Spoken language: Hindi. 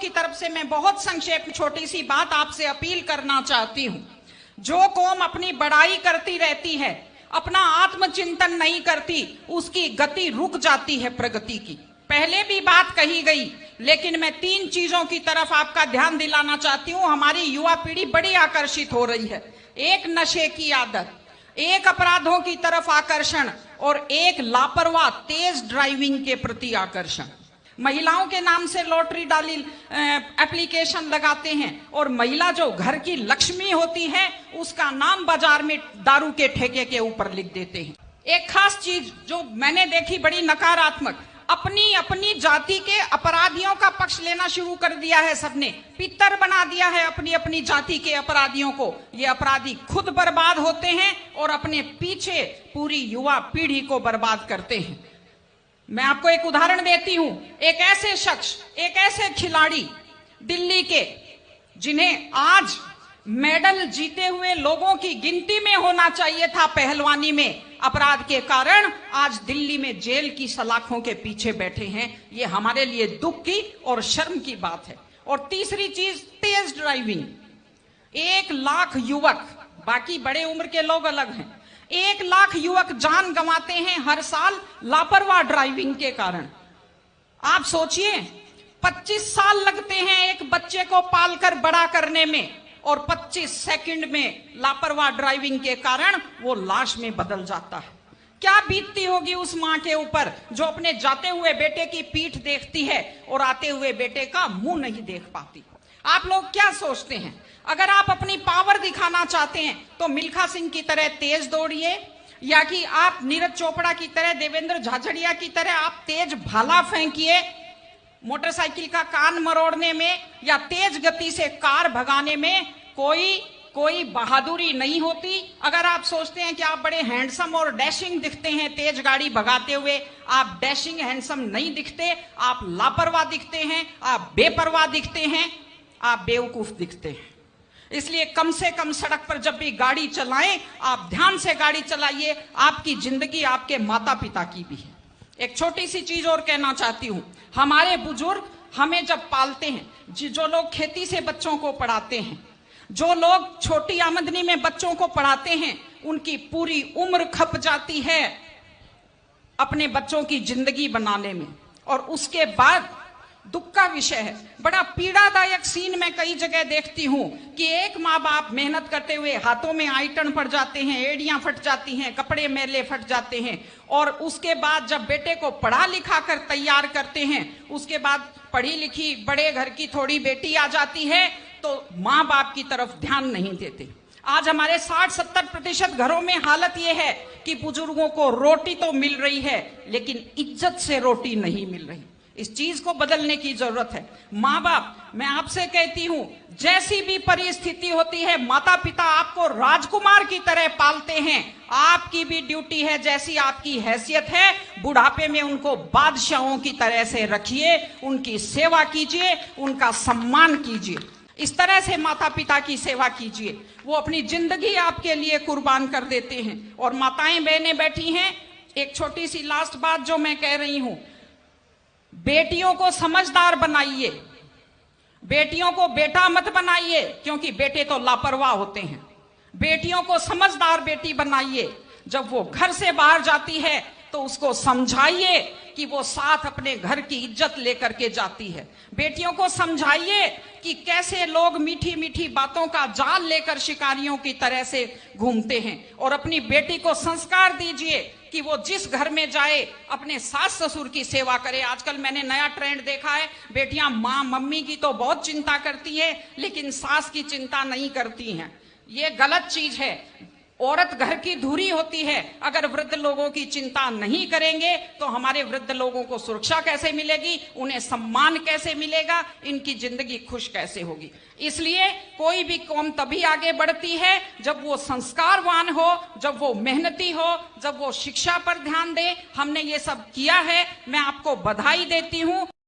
की तरफ से मैं बहुत संक्षेप में छोटी सी बात आपसे अपील करना चाहती हूं। जो कौम अपनी बड़ाई करती रहती है, अपना आत्मचिंतन नहीं करती, उसकी गति रुक जाती है प्रगति की। पहले भी बात कही गई, लेकिन मैं 3 चीजों की तरफ आपका ध्यान दिलाना चाहती हूं। हमारी युवा पीढ़ी बड़ी आकर्षित हो रही है। एक नशे की आदत, एक अपराधों की तरफ आकर्षण और एक लापरवाह तेज ड्राइविंग के प्रति आकर्षण। महिलाओं के नाम से लॉटरी डाली एप्लीकेशन लगाते हैं और महिला जो घर की लक्ष्मी होती है उसका नाम बाजार में दारू के ठेके के ऊपर लिख देते हैं। एक खास चीज जो मैंने देखी बड़ी नकारात्मक, अपनी अपनी जाति के अपराधियों का पक्ष लेना शुरू कर दिया है। सबने पितर बना दिया है अपनी अपनी जाति के अपराधियों को। ये अपराधी खुद बर्बाद होते हैं और अपने पीछे पूरी युवा पीढ़ी को बर्बाद करते हैं। मैं आपको एक उदाहरण देती हूं। एक ऐसे शख्स, एक ऐसे खिलाड़ी दिल्ली के, जिन्हें आज मेडल जीते हुए लोगों की गिनती में होना चाहिए था पहलवानी में, अपराध के कारण आज दिल्ली में जेल की सलाखों के पीछे बैठे हैं। ये हमारे लिए दुख की और शर्म की बात है। और तीसरी चीज, तेज ड्राइविंग। 1 लाख युवक, बाकी बड़े उम्र के लोग अलग हैं, 1 लाख युवक जान गंवाते हैं हर साल लापरवाह ड्राइविंग के कारण। आप सोचिए, 25 साल लगते हैं एक बच्चे को पालकर बड़ा करने में और 25 सेकंड में लापरवाह ड्राइविंग के कारण वो लाश में बदल जाता है। क्या बीतती होगी उस मां के ऊपर जो अपने जाते हुए बेटे की पीठ देखती है और आते हुए बेटे का मुंह नहीं देख पाती। आप लोग क्या सोचते हैं? अगर आप अपनी पावर दिखाना चाहते हैं तो मिल्खा सिंह की तरह तेज दौड़िए, या कि आप नीरज चोपड़ा की तरह, देवेंद्र झाझड़िया की तरह आप तेज भाला फेंकिए मोटरसाइकिल का कान मरोड़ने में, या तेज गति से कार भगाने में कोई बहादुरी नहीं होती। अगर आप सोचते हैं कि आप बड़े हैंडसम और डैशिंग दिखते हैं तेज गाड़ी भगाते हुए, आप डैशिंग हैंडसम नहीं दिखते, आप लापरवाह दिखते हैं, आप बेपरवाह दिखते हैं, आप बेवकूफ दिखते हैं। इसलिए कम से कम सड़क पर जब भी गाड़ी चलाएं, आप ध्यान से गाड़ी चलाइए। आपकी जिंदगी आपके माता पिता की भी है। एक छोटी सी चीज और कहना चाहती हूं। हमारे बुजुर्ग हमें जब पालते हैं, जो लोग खेती से बच्चों को पढ़ाते हैं, जो लोग छोटी आमदनी में बच्चों को पढ़ाते हैं, उनकी पूरी उम्र खप जाती है अपने बच्चों की जिंदगी बनाने में। और उसके बाद दुख का विषय है, बड़ा पीड़ादायक सीन मैं कई जगह देखती हूं कि एक माँ बाप मेहनत करते हुए हाथों में आइटन पड़ जाते हैं, एड़ियां फट जाती हैं, कपड़े मैले फट जाते हैं, और उसके बाद जब बेटे को पढ़ा लिखा कर तैयार करते हैं, उसके बाद पढ़ी लिखी बड़े घर की थोड़ी बेटी आ जाती है तो माँ बाप की तरफ ध्यान नहीं देते। आज हमारे 60-70% घरों में हालत यह है कि बुजुर्गों को रोटी तो मिल रही है लेकिन इज्जत से रोटी नहीं मिल रही। इस चीज को बदलने की जरूरत है। माँ बाप, मैं आपसे कहती हूं, जैसी भी परिस्थिति होती है, माता पिता आपको राजकुमार की तरह पालते हैं। आपकी भी ड्यूटी है, जैसी आपकी हैसियत है, बुढ़ापे में उनको बादशाहों की तरह से रखिए, उनकी सेवा कीजिए, उनका सम्मान कीजिए। इस तरह से माता पिता की सेवा कीजिए। वो अपनी जिंदगी आपके लिए कुर्बान कर देते हैं। और माताएं बहनें बैठी हैं, एक छोटी सी लास्ट बात जो मैं कह रही हूं, बेटियों को समझदार बनाइए, बेटियों को बेटा मत बनाइए, क्योंकि बेटे तो लापरवाह होते हैं। बेटियों को समझदार बेटी बनाइए। जब वो घर से बाहर जाती है तो उसको समझाइए कि वो साथ अपने घर की इज्जत लेकर के जाती है। बेटियों को समझाइए कि कैसे लोग मीठी मीठी बातों का जाल लेकर शिकारियों की तरह से घूमते हैं। और अपनी बेटी को संस्कार दीजिए कि वो जिस घर में जाए अपने सास ससुर की सेवा करे। आजकल मैंने नया ट्रेंड देखा है, बेटियां माँ मम्मी की तो बहुत चिंता करती है लेकिन सास की चिंता नहीं करती हैं। ये गलत चीज है। औरत घर की धुरी होती है। अगर वृद्ध लोगों की चिंता नहीं करेंगे तो हमारे वृद्ध लोगों को सुरक्षा कैसे मिलेगी, उन्हें सम्मान कैसे मिलेगा, इनकी जिंदगी खुश कैसे होगी। इसलिए कोई भी कौम तभी आगे बढ़ती है जब वो संस्कारवान हो, जब वो मेहनती हो, जब वो शिक्षा पर ध्यान दे। हमने ये सब किया है, मैं आपको बधाई देती हूं।